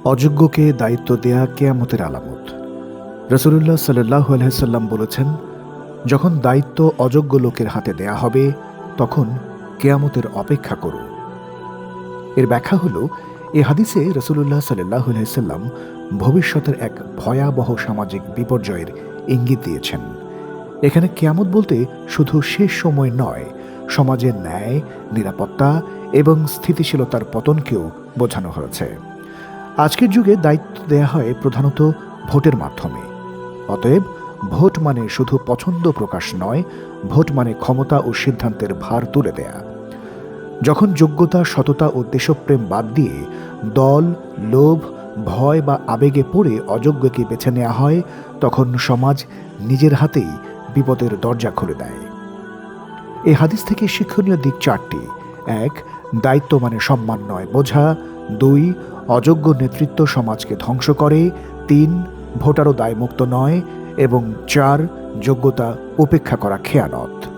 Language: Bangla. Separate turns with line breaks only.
অযোগ্যকে দায়িত্ব দেয়া কেয়ামতের আলামত। রাসূলুল্লাহ সাল্লাল্লাহু আলাইহি সাল্লাম বলেছেন, যখন দায়িত্ব অযোগ্য লোকের হাতে দেয়া হবে তখন কেয়ামতের অপেক্ষা করো। এর ব্যাখ্যা হলো, এ হাদিসে রাসূলুল্লাহ সাল্লাল্লাহু আলাইহি সাল্লাম ভবিষ্যতের এক ভয়াবহ সামাজিক বিপর্যয়ের ইঙ্গিত দিয়েছেন। এখানে কেয়ামত বলতে শুধু শেষ সময় নয়, সমাজের ন্যায়, নিরাপত্তা এবং স্থিতিশীলতার পতনকেও বোঝানো হয়েছে। আজকের যুগে দায়িত্ব দেয়া হয় প্রধানত ভোটের মাধ্যমে। অতএব ভোট মানে শুধু পছন্দ প্রকাশ নয়, ভোট মানে ক্ষমতা ও সিদ্ধান্তের ভার তুলে দেয়া। যখন যোগ্যতা, সততা ও দেশপ্রেম বাদ দিয়ে দল, লোভ, ভয় বা আবেগে পড়ে অযোগ্যকে বেছে নেওয়া হয়, তখন সমাজ নিজের হাতেই বিপদের দরজা খুলে দেয়। এই হাদিস থেকে শিক্ষণীয় দিক চারটি: ১. দায়িত্ব মানে সম্মান নয়, বোঝা। ২. অযোগ্য নেতৃত্ব সমাজকে ধ্বংস করে। ৩. ভোটারও দায়মুক্ত নয়। এবং ৪. যোগ্যতা উপেক্ষা করা খেয়ানত।